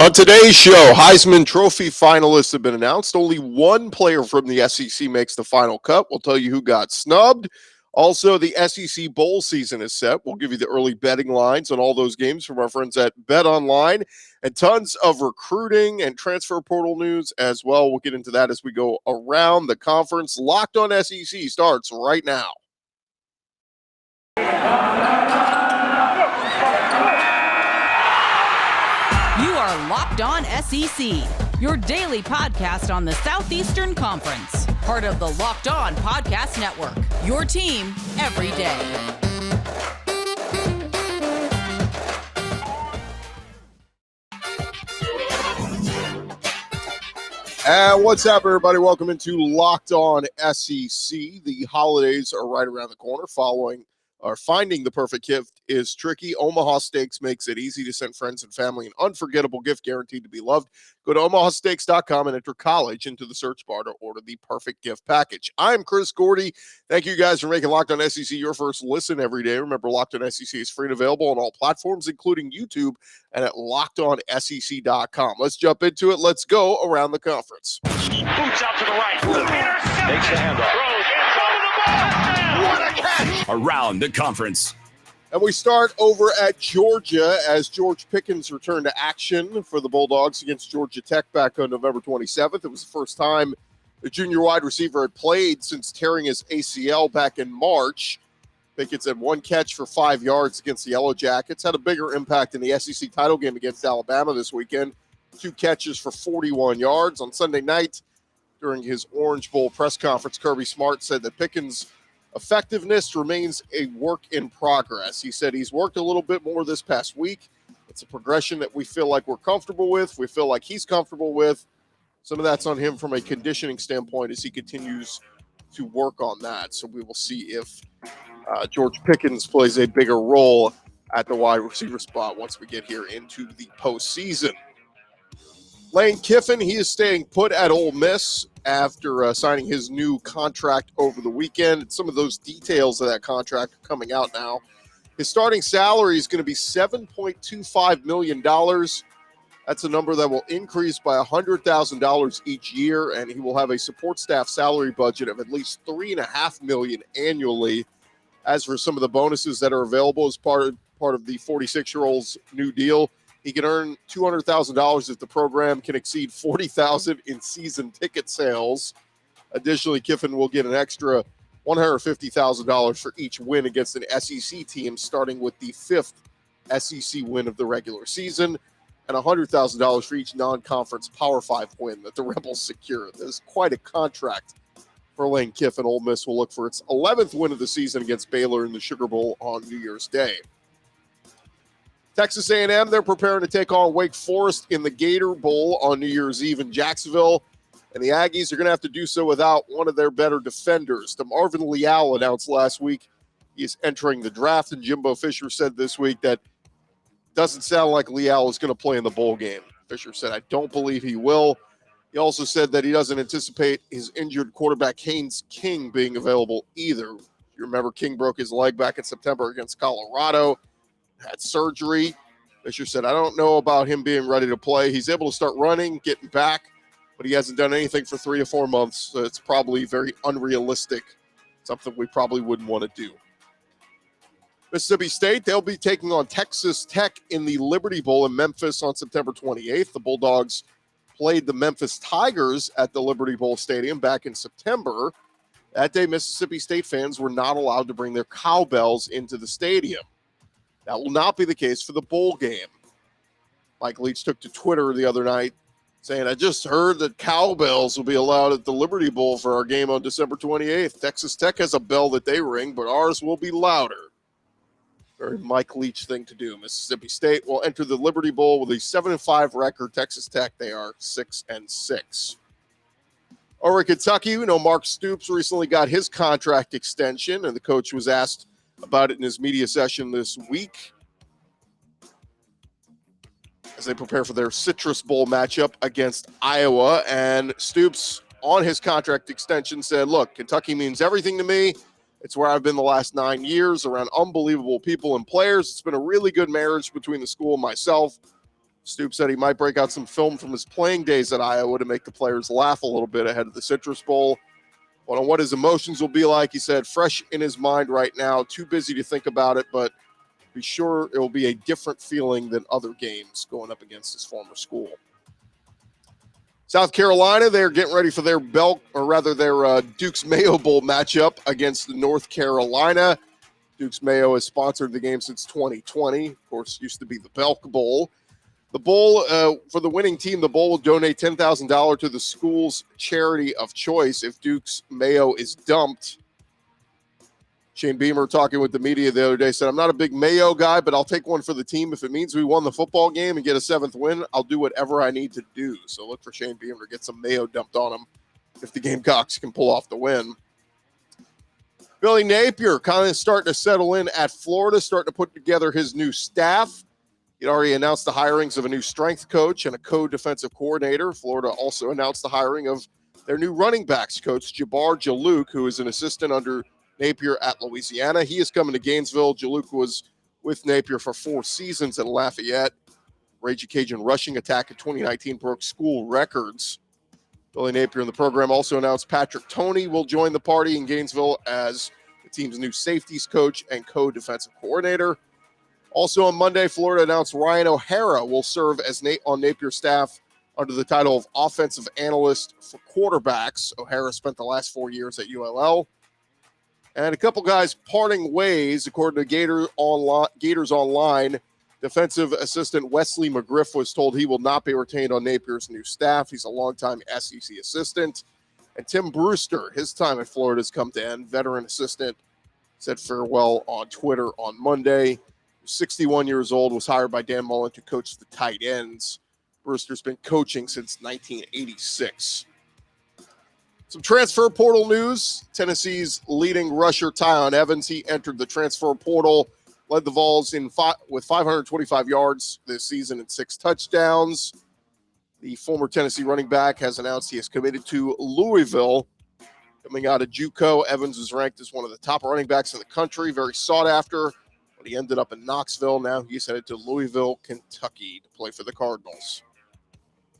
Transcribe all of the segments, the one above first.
On today's show, Heisman Trophy finalists have been announced. Only one player from the SEC makes the final cut. We'll tell you who got snubbed. Also, the SEC bowl season is set. We'll give you the early betting lines on all those games from our friends at BetOnline, and tons of recruiting and transfer portal news as well. We'll get into that as we go around the conference. Locked on SEC starts right now. You are Locked On SEC, your daily podcast on the Southeastern Conference. Part of the Locked On Podcast Network, your team every day. And what's up, everybody? Welcome into Locked On SEC. The holidays are right around the corner. Finding the perfect gift is tricky. Omaha Steaks makes it easy to send friends and family an unforgettable gift guaranteed to be loved. Go to omahasteaks.com and enter college into the search bar to order the perfect gift package. I'm Chris Gordy. Thank you guys for making Locked On SEC your first listen every day. Remember, Locked On SEC is free and available on all platforms, including YouTube and at lockedonsec.com. Let's jump into it. Let's go around the conference. Boots out to the right. Interception. Makes the handoff. Throws inside of the ball. What a catch. Around the conference. And we start over at Georgia as George Pickens returned to action for the Bulldogs against Georgia Tech back on November 27th. It was the first time the junior wide receiver had played since tearing his ACL back in March. Pickens had one catch for 5 yards against the Yellow Jackets, had a bigger impact in the SEC title game against Alabama this weekend. 2 catches for 41 yards. On Sunday night, during his Orange Bowl press conference, Kirby Smart said that Pickens' effectiveness remains a work in progress. He said he's worked a little bit more this past week. It's a progression that we feel like we're comfortable with. We feel like he's comfortable with. Some of that's on him from a conditioning standpoint as he continues to work on that. So we will see if George Pickens plays a bigger role at the wide receiver spot once we get here into the postseason. Lane Kiffin, he is staying put at Ole Miss after signing his new contract over the weekend. Some of those details of that contract are coming out now. His starting salary is going to be $7.25 million. That's a number that will increase by $100,000 each year, and he will have a support staff salary budget of at least $3.5 million annually. As for some of the bonuses that are available as part of the 46-year-old's new deal, he can earn $200,000 if the program can exceed $40,000 in season ticket sales. Additionally, Kiffin will get an extra $150,000 for each win against an SEC team, starting with the 5th SEC win of the regular season, and $100,000 for each non-conference Power 5 win that the Rebels secure. This is quite a contract for Lane Kiffin. Ole Miss will look for its 11th win of the season against Baylor in the Sugar Bowl on New Year's Day. Texas A&M, they're preparing to take on Wake Forest in the Gator Bowl on New Year's Eve in Jacksonville, and the Aggies are going to have to do so without one of their better defenders. DeMarvin Leal announced last week he is entering the draft, and Jimbo Fisher said this week that it doesn't sound like Leal is going to play in the bowl game. Fisher said, "I don't believe he will." He also said that he doesn't anticipate his injured quarterback Haynes King being available either. You remember King broke his leg back in September against Colorado. Had surgery. Fisher said, "I don't know about him being ready to play. He's able to start running, getting back, but he hasn't done anything for 3 to 4 months. So it's probably very unrealistic, something we probably wouldn't want to do." Mississippi State, they'll be taking on Texas Tech in the Liberty Bowl in Memphis on September 28th. The Bulldogs played the Memphis Tigers at the Liberty Bowl Stadium back in September. That day, Mississippi State fans were not allowed to bring their cowbells into the stadium. That will not be the case for the bowl game. Mike Leach took to Twitter the other night saying, "I just heard that cowbells will be allowed at the Liberty Bowl for our game on December 28th. Texas Tech has a bell that they ring, but ours will be louder." Very Mike Leach thing to do. Mississippi State will enter the Liberty Bowl with a 7-5 record. Texas Tech, they are 6-6. Over in Kentucky, we know Mark Stoops recently got his contract extension, and the coach was asked about it in his media session this week as they prepare for their Citrus Bowl matchup against Iowa. And Stoops, on his contract extension, said, "Look, Kentucky means everything to me. It's where I've been the last 9 years, around unbelievable people and players. It's been a really good marriage between the school and myself. Stoops said he might break out some film from his playing days at Iowa to make the players laugh a little bit ahead of the Citrus Bowl. But on what his emotions will be like, he said, fresh in his mind right now, too busy to think about it, but be sure it will be a different feeling than other games going up against his former school. South Carolina, they're getting ready for their Duke's Mayo Bowl matchup against North Carolina. Duke's Mayo has sponsored the game since 2020. Of course, used to be the Belk Bowl. The bowl, for the winning team, the bowl will donate $10,000 to the school's charity of choice if Duke's Mayo is dumped. Shane Beamer, talking with the media the other day, said, I'm not a big Mayo guy, but I'll take one for the team. If it means we won the football game and get a 7th win, I'll do whatever I need to do. So look for Shane Beamer to get some Mayo dumped on him if the Gamecocks can pull off the win. Billy Napier kind of starting to settle in at Florida, starting to put together his new staff. He'd already announced the hirings of a new strength coach and a co-defensive coordinator. Florida also announced the hiring of their new running backs coach, Jabbar Jalouk, who is an assistant under Napier at Louisiana. He is coming to Gainesville. Jalouk was with Napier for 4 seasons at Lafayette. Raging Cajun rushing attack in 2019 broke school records. Billy Napier in the program also announced Patrick Toney will join the party in Gainesville as the team's new safeties coach and co-defensive coordinator. Also on Monday, Florida announced Ryan O'Hara will serve as on Napier's staff under the title of offensive analyst for quarterbacks. O'Hara spent the last 4 years at ULL. And a couple guys parting ways, according to Gators Online. Defensive assistant Wesley McGriff was told he will not be retained on Napier's new staff. He's a longtime SEC assistant. And Tim Brewster, his time at Florida has come to end. Veteran assistant said farewell on Twitter on Monday. 61 years old, was hired by Dan Mullen to coach the tight ends. Brewster's been coaching since 1986. Some transfer portal news. Tennessee's leading rusher, Tyon Evans, he entered the transfer portal, led the Vols with 525 yards this season and 6 touchdowns. The former Tennessee running back has announced he is committed to Louisville. Coming out of JUCO, Evans is ranked as one of the top running backs in the country, very sought after. He ended up in Knoxville. Now he's headed to Louisville, Kentucky to play for the Cardinals.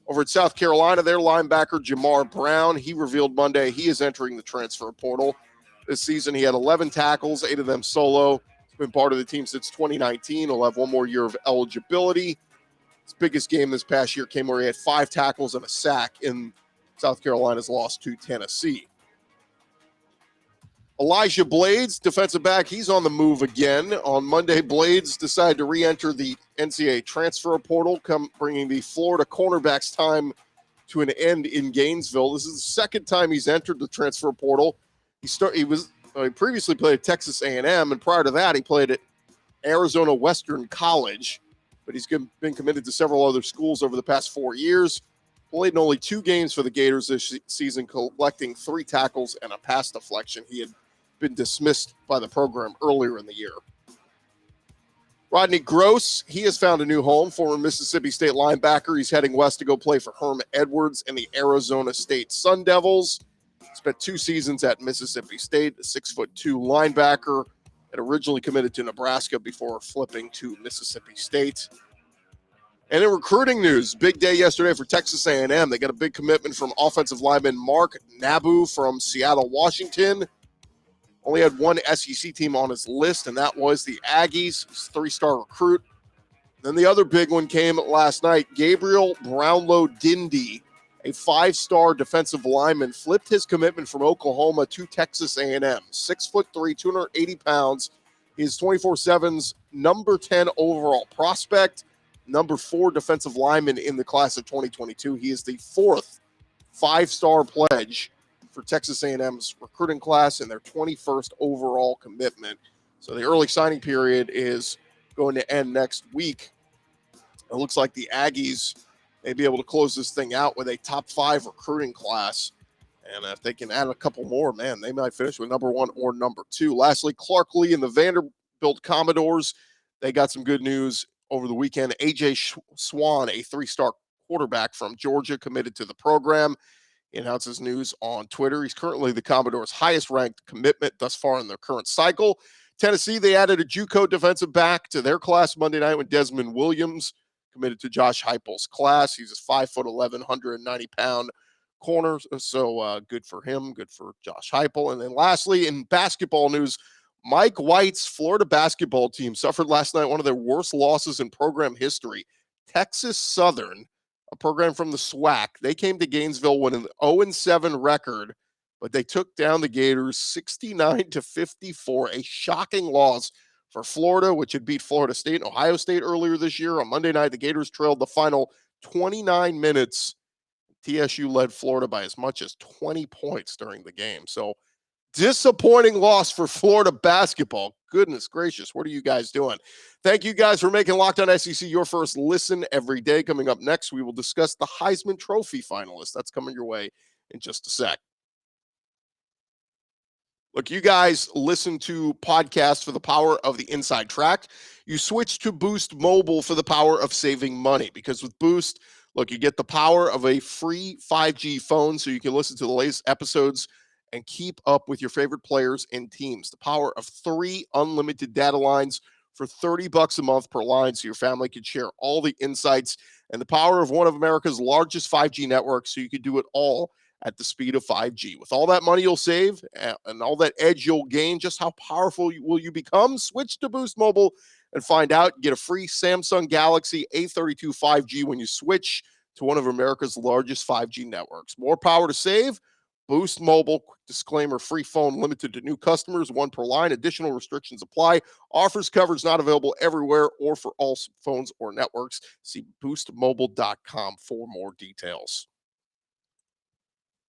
Over at South Carolina, their linebacker, Jamar Brown, he revealed Monday he is entering the transfer portal. This season, he had 11 tackles, 8 of them solo. He's been part of the team since 2019. He'll have 1 more year of eligibility. His biggest game this past year came where he had 5 tackles and a sack in South Carolina's loss to Tennessee. Elijah Blades, defensive back, he's on the move again. On Monday, Blades decided to re-enter the NCAA transfer portal, bringing the Florida cornerbacks' time to an end in Gainesville. This is the second time he's entered the transfer portal. He previously played at Texas A&M, and prior to that, he played at Arizona Western College. But he's been committed to several other schools over the past 4 years. Played in only 2 games for the Gators this season, collecting 3 tackles and a pass deflection. He had been dismissed by the program earlier in the year. Rodney Gross, he has found a new home. Former Mississippi State linebacker. He's heading west to go play for Herm Edwards and the Arizona State Sun Devils. Spent 2 seasons at Mississippi State, a 6'2" linebacker that originally committed to Nebraska before flipping to Mississippi State. And in recruiting news, big day yesterday for Texas A&M. They got a big commitment from offensive lineman Mark Nabu from Seattle, Washington. Only had 1 SEC team on his list, and that was the Aggies. He's a 3-star recruit. Then the other big one came last night. Gabriel Brownlow Dindy, a 5-star defensive lineman, flipped his commitment from Oklahoma to Texas A&M. 6'3", 280 pounds. He is 24/7's number 10 overall prospect, number 4 defensive lineman in the class of 2022. He is the 4th 5-star pledge for Texas A&M's recruiting class and their 21st overall commitment. So the early signing period is going to end next week. It looks like the Aggies may be able to close this thing out with a top 5 recruiting class. And if they can add a couple more, man, they might finish with number 1 or number 2. Lastly, Clark Lee and the Vanderbilt Commodores, they got some good news over the weekend. A.J. Swann, a 3-star quarterback from Georgia, committed to the program. He announces news on Twitter. He's currently the Commodores' highest-ranked commitment thus far in their current cycle. Tennessee, they added a JUCO defensive back to their class Monday night when Desmond Williams committed to Josh Heupel's class. He's a 5'11", 190-pound corner, so good for him, good for Josh Heupel. And then lastly, in basketball news, Mike White's Florida basketball team suffered last night one of their worst losses in program history. Texas Southern, a program from the SWAC, they came to Gainesville with an 0-7 record, but they took down the Gators 69-54, a shocking loss for Florida, which had beat Florida State and Ohio State earlier this year. On Monday night, the Gators trailed the final 29 minutes. TSU led Florida by as much as 20 points during the game. So disappointing loss for Florida basketball. Goodness gracious, what are you guys doing? Thank you guys for making Locked On SEC your first listen every day. Coming up next, we will discuss the Heisman Trophy finalists. That's coming your way in just a sec. Look, you guys listen to podcasts for the power of the inside track. You switch to Boost Mobile for the power of saving money, because with Boost, look, you get the power of a free 5G phone so you can listen to the latest episodes and keep up with your favorite players and teams. The power of 3 unlimited data lines for $30 a month per line so your family can share all the insights, and the power of one of America's largest 5G networks so you can do it all at the speed of 5G. With all that money you'll save and all that edge you'll gain, just how powerful will you become? Switch to Boost Mobile and find out. Get a free Samsung Galaxy A32 5G when you switch to one of America's largest 5G networks. More power to save. Boost Mobile. Quick disclaimer, free phone limited to new customers, 1 per line. Additional restrictions apply. Offers coverage not available everywhere or for all phones or networks. See boostmobile.com for more details.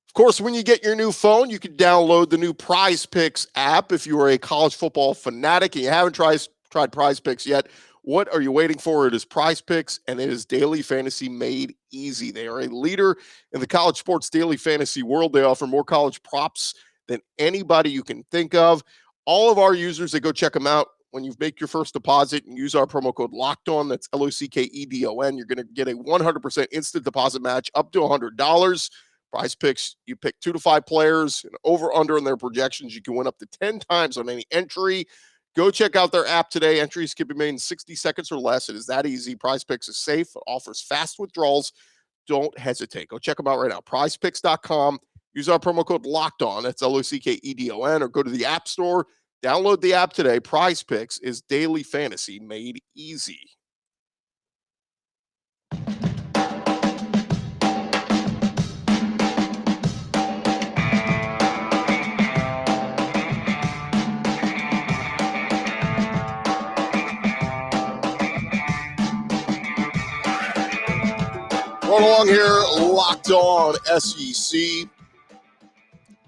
Of course, when you get your new phone, you can download the new PrizePicks app. If you are a college football fanatic and you haven't tried PrizePicks yet, what are you waiting for? It is PrizePicks, and it is daily fantasy made easy. They are a leader in the college sports daily fantasy world. They offer more college props than anybody you can think of. All of our users, they go check them out. When you make your first deposit and use our promo code LOCKEDON, that's LOCKEDON, you're going to get a 100% instant deposit match up to $100. PrizePicks, you pick 2 to 5 players, and over/under in their projections. You can win up to 10 times on any entry. Go check out their app today. Entries can be made in 60 seconds or less. It is that easy. PrizePicks is safe. It offers fast withdrawals. Don't hesitate. Go check them out right now. PrizePicks.com. Use our promo code LOCKEDON. That's LOCKEDON. Or go to the App Store. Download the app today. PrizePicks is daily fantasy made easy. Going along here, Locked On SEC.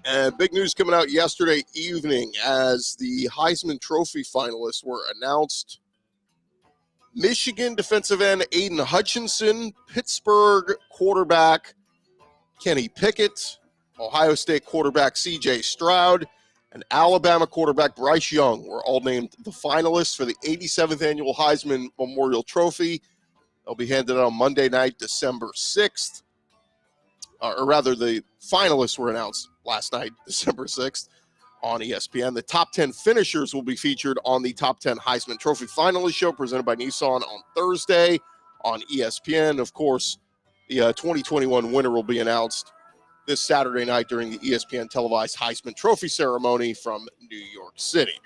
And big news coming out yesterday evening as the Heisman Trophy finalists were announced. Michigan defensive end Aiden Hutchinson, Pittsburgh quarterback Kenny Pickett, Ohio State quarterback C.J. Stroud, and Alabama quarterback Bryce Young were all named the finalists for the 87th annual Heisman Memorial Trophy. They'll be handed out on Monday night, December 6th. Or rather, the finalists were announced last night, December 6th, on ESPN. The top 10 finishers will be featured on the Top 10 Heisman Trophy Finalist show presented by Nissan on Thursday on ESPN. Of course, the 2021 winner will be announced this Saturday night during the ESPN televised Heisman Trophy ceremony from New York City.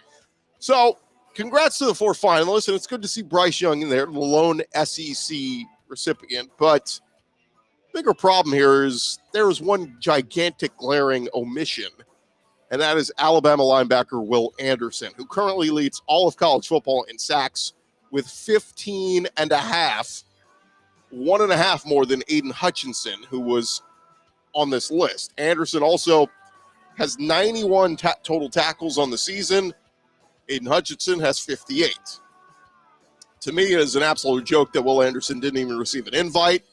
So, congrats to the 4 finalists, and it's good to see Bryce Young in there, the lone SEC recipient. But bigger problem here is there is one gigantic glaring omission, and that is Alabama linebacker Will Anderson, who currently leads all of college football in sacks with 15 and a half, 1.5 more than Aiden Hutchinson, who was on this list. Anderson also has 91 total tackles on the season. Aiden Hutchinson has 58. To me, it is an absolute joke that Will Anderson didn't even receive an invite.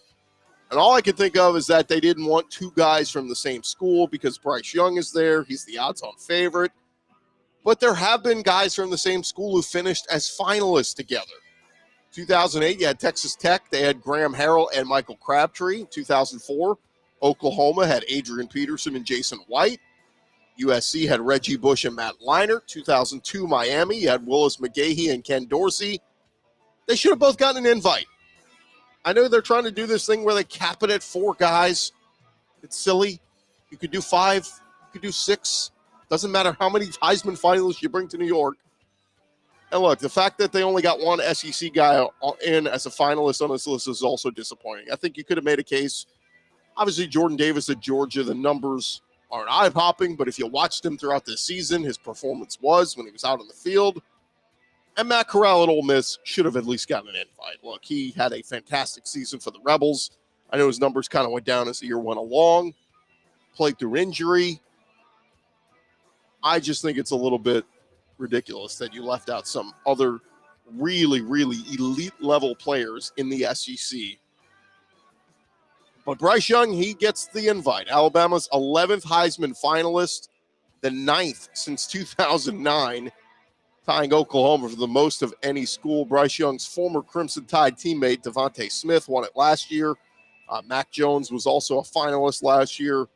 And all I can think of is that they didn't want 2 guys from the same school because Bryce Young is there. He's the odds-on favorite. But there have been guys from the same school who finished as finalists together. 2008, you had Texas Tech. They had Graham Harrell and Michael Crabtree. 2004, Oklahoma had Adrian Peterson and Jason White. USC had Reggie Bush and Matt Leinart. 2002, Miami, you had Willis McGahee and Ken Dorsey. They should have both gotten an invite. I know they're trying to do this thing where they cap it at 4 guys. It's silly. You could do 5. You could do 6. Doesn't matter how many Heisman finalists you bring to New York. And look, the fact that they only got one SEC guy in as a finalist on this list is also disappointing. I think you could have made a case. Obviously, Jordan Davis at Georgia, the numbers aren't eye-popping, but if you watched him throughout the season, his performance was when he was out on the field. And Matt Corral at Ole Miss should have at least gotten an invite. Look, he had a fantastic season for the Rebels. I know his numbers kind of went down as the year went along, played through injury. I just think it's a little bit ridiculous that you left out some other really, really elite level players in the SEC. But Bryce Young, he gets the invite. Alabama's 11th Heisman finalist, the 9th since 2009, tying Oklahoma for the most of any school. Bryce Young's former Crimson Tide teammate, Devontae Smith, won it last year. Mac Jones was also a finalist last year.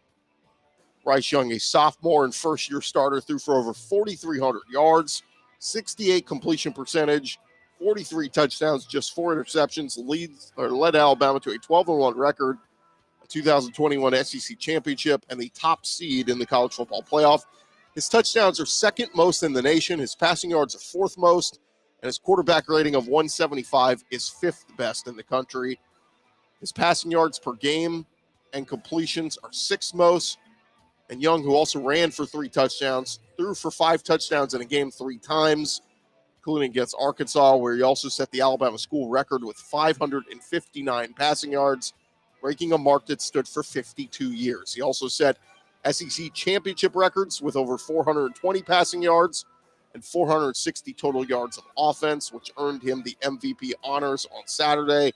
Bryce Young, a sophomore and first-year starter, threw for over 4,300 yards, 68 completion percentage, 43 touchdowns, just 4 interceptions, led Alabama to a 12-1 record, a 2021 SEC championship, and the top seed in the college football playoff. His touchdowns are second most in the nation. His passing yards are fourth most, and his quarterback rating of 175 is fifth best in the country. His passing yards per game and completions are sixth most. And Young, who also ran for 3 touchdowns, threw for 5 touchdowns in a game 3 times, including against Arkansas, where he also set the Alabama school record with 559 passing yards, breaking a mark that stood for 52 years. He also set SEC championship records with over 420 passing yards and 460 total yards of offense, which earned him the MVP honors on Saturday.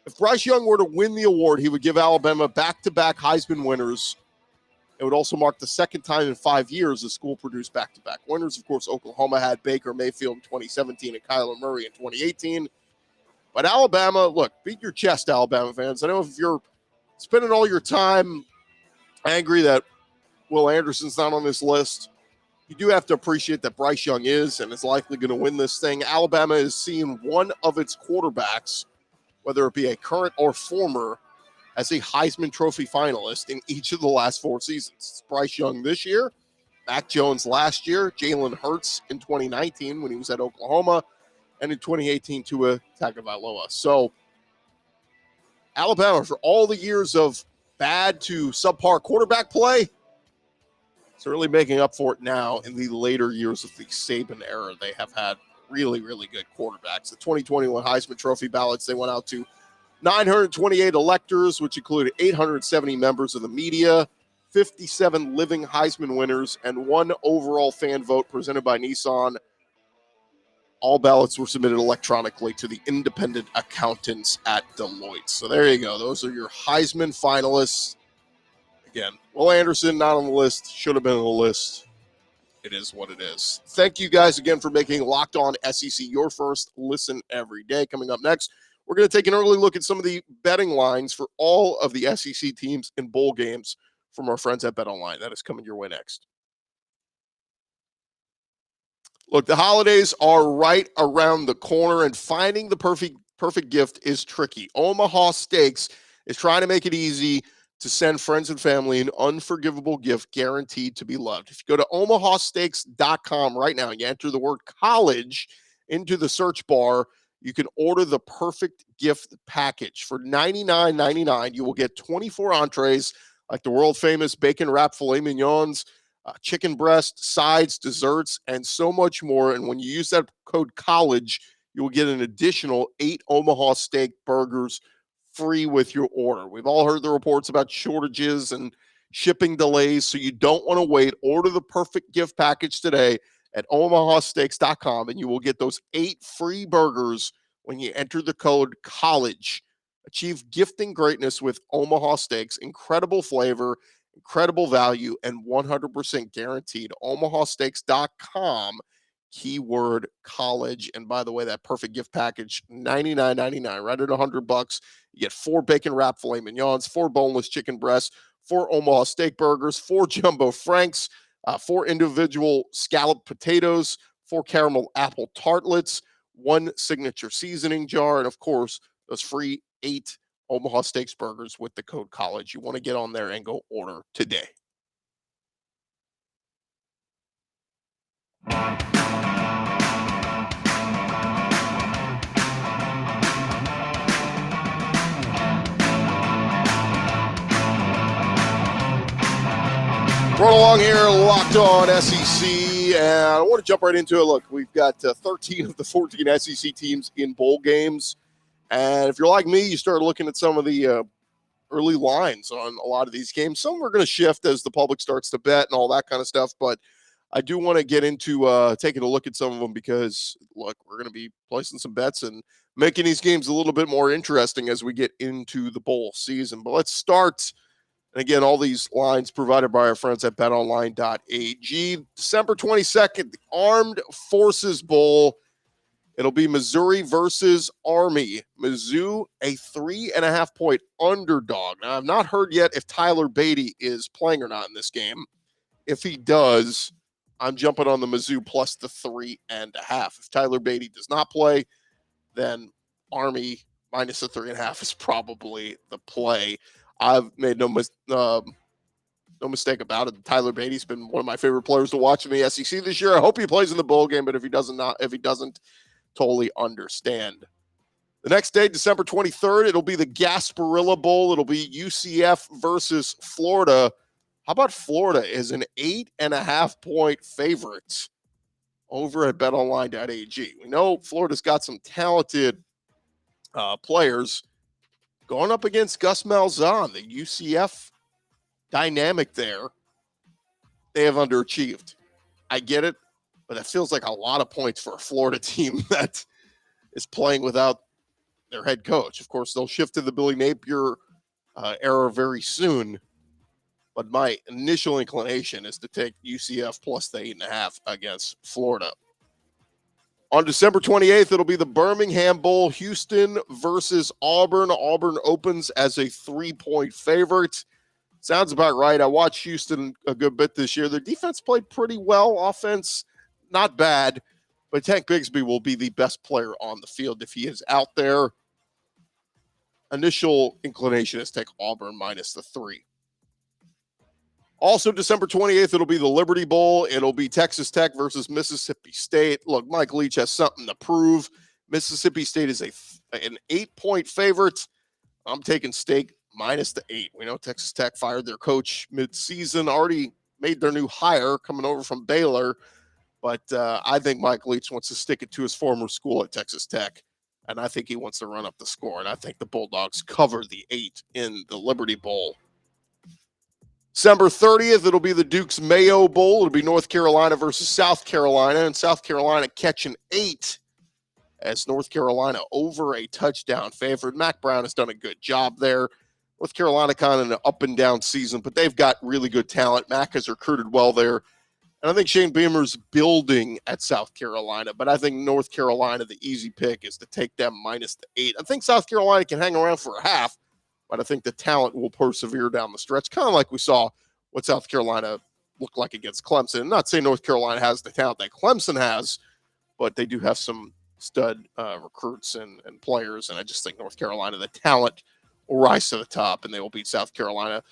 If Bryce Young were to win the award, he would give Alabama back-to-back Heisman winners. It would also mark the second time in 5 years the school produced back-to-back winners. Of course, Oklahoma had Baker Mayfield in 2017 and Kyler Murray in 2018. But Alabama, look, beat your chest, Alabama fans. I know if you're spending all your time angry that Will Anderson's not on this list, you do have to appreciate that Bryce Young is and is likely going to win this thing. Alabama is seeing one of its quarterbacks, whether it be a current or former, as a Heisman Trophy finalist in each of the last 4 seasons. It's Bryce Young this year, Mac Jones last year, Jalen Hurts in 2019 when he was at Oklahoma, and in 2018 Tua Tagovailoa. So Alabama, for all the years of bad to subpar quarterback play, it's really making up for it now in the later years of the Saban era. They have had really, really good quarterbacks. The 2021 Heisman Trophy ballots, they went out to 928 electors, which included 870 members of the media, 57 living Heisman winners, and 1 overall fan vote presented by Nissan. All ballots were submitted electronically to the independent accountants at Deloitte. So there you go. Those are your Heisman finalists. Again, Will Anderson not on the list. Should have been on the list. It is what it is. Thank you guys again for making Locked On SEC your first listen every day. Coming up next, we're going to take an early look at some of the betting lines for all of the SEC teams in bowl games from our friends at BetOnline. That is coming your way next. Look, the holidays are right around the corner, and finding the perfect gift is tricky. Omaha Steaks is trying to make it easy to send friends and family an unforgivable gift guaranteed to be loved. If you go to omahasteaks.com right now, you enter the word college into the search bar, you can order the perfect gift package. For $99.99, you will get 24 entrees like the world-famous bacon-wrapped filet mignons, chicken breast, sides, desserts, and so much more. And when you use that code COLLEGE, you will get an additional 8 Omaha Steak burgers free with your order. We've all heard the reports about shortages and shipping delays, so you don't want to wait. Order the perfect gift package today at omahasteaks.com, and you will get those 8 free burgers when you enter the code COLLEGE. Achieve gifting greatness with Omaha Steaks. Incredible flavor, incredible value, and 100% guaranteed. omahasteaks.com, keyword college. And by the way, that perfect gift package, $99.99, right at $100. You get 4 bacon wrapped filet mignons, 4 boneless chicken breasts, 4 Omaha steak burgers, 4 jumbo franks, 4 individual scalloped potatoes, 4 caramel apple tartlets, 1 signature seasoning jar, and of course, those free 8 Omaha Steaks burgers with the code college. You want to get on there and go order today. Run along here, Locked On SEC, and I want to jump right into it. Look, we've got 13 of the 14 SEC teams in bowl games, and if you're like me, you start looking at some of the early lines on a lot of these games. Some are going to shift as the public starts to bet and all that kind of stuff, but I do want to get into taking a look at some of them because, look, we're going to be placing some bets and making these games a little bit more interesting as we get into the bowl season. But let's start. And again, all these lines provided by our friends at BetOnline.ag. December 22nd, the Armed Forces Bowl. It'll be Missouri versus Army. Mizzou, a 3.5-point underdog. Now, I've not heard yet if Tyler Beatty is playing or not in this game. If he does, I'm jumping on the Mizzou plus the 3.5. If Tyler Beatty does not play, then Army minus the 3.5 is probably the play. I've made no mistake about it. Tyler Beatty's been one of my favorite players to watch in the SEC this year. I hope he plays in the bowl game, but if he doesn't, totally understand. The next day, December 23rd, it'll be the Gasparilla Bowl. It'll be UCF versus Florida. How about Florida is an 8.5-point favorite over at BetOnline.ag? We know Florida's got some talented players. Going up against Gus Malzahn, the UCF dynamic there, they have underachieved. I get it, but it feels like a lot of points for a Florida team that is playing without their head coach. Of course, they'll shift to the Billy Napier era very soon, but my initial inclination is to take UCF plus the 8.5 against Florida. On December 28th, it'll be the Birmingham Bowl, Houston versus Auburn. Auburn opens as a 3-point favorite. Sounds about right. I watched Houston a good bit this year. Their defense played pretty well. Offense, not bad. But Tank Bigsby will be the best player on the field if he is out there. Initial inclination is take Auburn minus the 3. Also, December 28th, it'll be the Liberty Bowl. It'll be Texas Tech versus Mississippi State. Look, Mike Leach has something to prove. Mississippi State is an 8-point favorite. I'm taking State minus the 8. We know Texas Tech fired their coach mid-season, already made their new hire coming over from Baylor. But I think Mike Leach wants to stick it to his former school at Texas Tech. And I think he wants to run up the score. And I think the Bulldogs cover the 8 in the Liberty Bowl. December 30th, it'll be the Duke's Mayo Bowl. It'll be North Carolina versus South Carolina, and South Carolina catching 8 as North Carolina over a touchdown favorite. Matt Brown has done a good job there. North Carolina kind of an up-and-down season, but they've got really good talent. Mac has recruited well there, and I think Shane Beamer's building at South Carolina, but I think North Carolina, the easy pick is to take them minus the 8. I think South Carolina can hang around for a half, but I think the talent will persevere down the stretch, kind of like we saw what South Carolina looked like against Clemson. I'm not saying North Carolina has the talent that Clemson has, but they do have some stud recruits and players, and I just think North Carolina, the talent, will rise to the top, and they will beat South Carolina.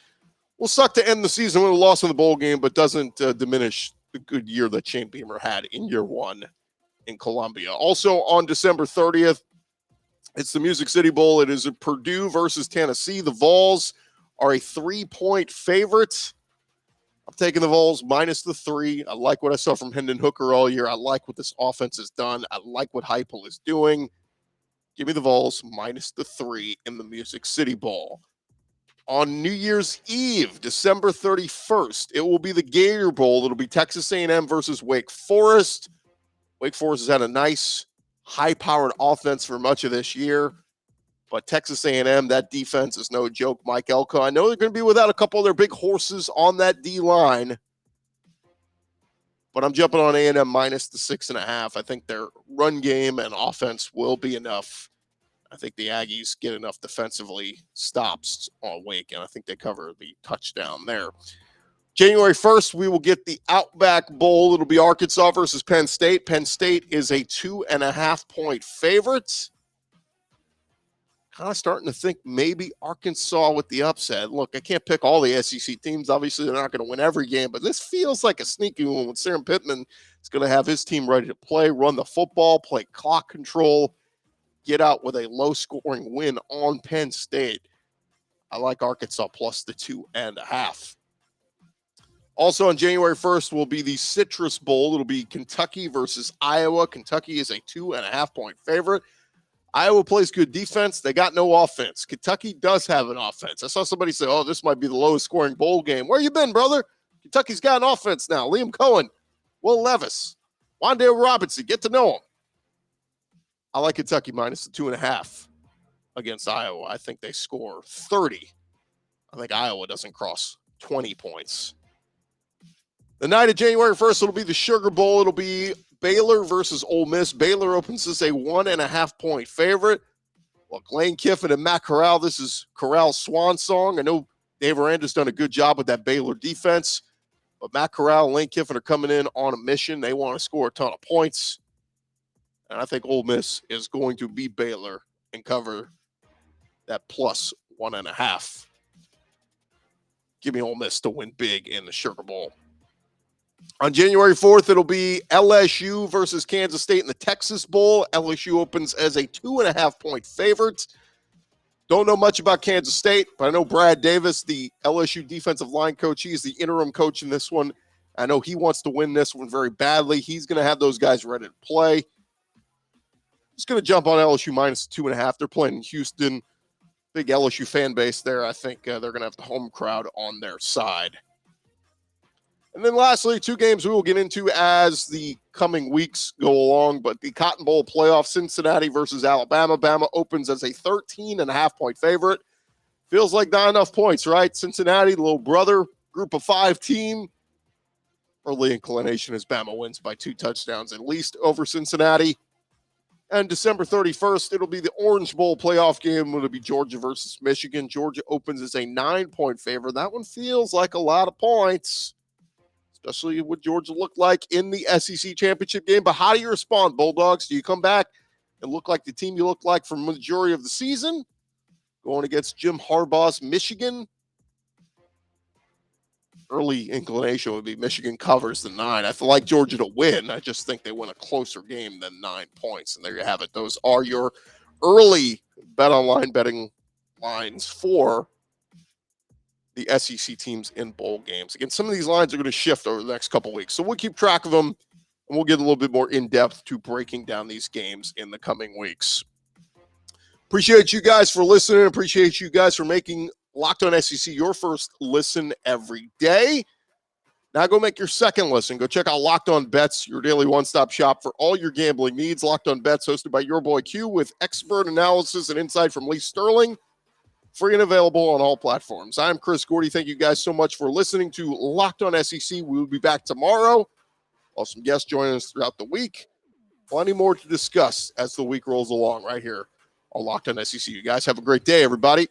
Will suck to end the season with a loss in the bowl game, but doesn't diminish the good year that Shane Beamer had in year 1 in Columbia. Also on December 30th, it's the Music City Bowl. It is Purdue versus Tennessee. The Vols are a 3-point favorite. I'm taking the Vols minus the 3. I like what I saw from Hendon Hooker all year. I like what this offense has done. I like what Heupel is doing. Give me the Vols minus the 3 in the Music City Bowl. On New Year's Eve, December 31st, it will be the Gator Bowl. It'll be Texas A&M versus Wake Forest. Wake Forest has had a nice, high-powered offense for much of this year. But Texas A&M, that defense is no joke. Mike Elko, I know they're going to be without a couple of their big horses on that D-line. But I'm jumping on A&M minus the 6.5. I think their run game and offense will be enough. I think the Aggies get enough defensively stops on Wake, and I think they cover the touchdown there. January 1st, we will get the Outback Bowl. It'll be Arkansas versus Penn State. Penn State is a 2.5-point favorite. kind of starting to think maybe Arkansas with the upset. Look, I can't pick all the SEC teams. Obviously, they're not going to win every game, but this feels like a sneaky one with Sam Pittman. Is going to have his team ready to play, run the football, play clock control, get out with a low-scoring win on Penn State. I like Arkansas plus the 2.5. Also on January 1st will be the Citrus Bowl. It'll be Kentucky versus Iowa. Kentucky is a 2.5-point favorite. Iowa plays good defense. They got no offense. Kentucky does have an offense. I saw somebody say, oh, this might be the lowest scoring bowl game. Where you been, brother? Kentucky's got an offense now. Liam Cohen, Will Levis, Wan'Dale Robinson. Get to know them. I like Kentucky minus the 2.5 against Iowa. I think they score 30. I think Iowa doesn't cross 20 points. The night of January 1st, it'll be the Sugar Bowl. It'll be Baylor versus Ole Miss. Baylor opens as a 1.5-point favorite. Look, Lane Kiffin and Matt Corral, this is Corral's swan song. I know Dave Aranda's done a good job with that Baylor defense, but Matt Corral and Lane Kiffin are coming in on a mission. They want to score a ton of points, and I think Ole Miss is going to beat Baylor and cover that plus 1.5. Give me Ole Miss to win big in the Sugar Bowl. On January 4th, it'll be LSU versus Kansas State in the Texas Bowl. LSU opens as a 2.5-point favorite. Don't know much about Kansas State, but I know Brad Davis, the LSU defensive line coach, he's the interim coach in this one. I know he wants to win this one very badly. He's going to have those guys ready to play. Just going to jump on LSU minus 2.5. They're playing in Houston. Big LSU fan base there. I think they're going to have the home crowd on their side. And then lastly, two games we will get into as the coming weeks go along, but the Cotton Bowl playoff, Cincinnati versus Alabama. Bama opens as a 13.5-point favorite. Feels like not enough points, right? Cincinnati, the little brother, group of 5 team. Early inclination as Bama wins by 2 touchdowns at least over Cincinnati. And December 31st, it'll be the Orange Bowl playoff game. It'll be Georgia versus Michigan. Georgia opens as a 9-point favorite. That one feels like a lot of points, especially what Georgia looked like in the SEC championship game. But how do you respond, Bulldogs? Do you come back and look like the team you looked like for the majority of the season, going against Jim Harbaugh's Michigan? Early inclination would be Michigan covers the 9. I feel like Georgia to win. I just think they win a closer game than 9 points. And there you have it. Those are your early BetOnline betting lines for the SEC teams in bowl games. Again, some of these lines are going to shift over the next couple weeks, so we'll keep track of them, and we'll get a little bit more in-depth to breaking down these games in the coming weeks. Appreciate you guys for listening. Appreciate you guys for making Locked On SEC your first listen every day. Now go make your second listen. Go check out Locked On Bets, your daily one-stop shop for all your gambling needs. Locked On Bets, hosted by your boy Q, with expert analysis and insight from Lee Sterling. Free and available on all platforms. I'm Chris Gordy. Thank you guys so much for listening to Locked On SEC. We will be back tomorrow. Awesome guests joining us throughout the week. Plenty more to discuss as the week rolls along right here on Locked On SEC. You guys have a great day, everybody.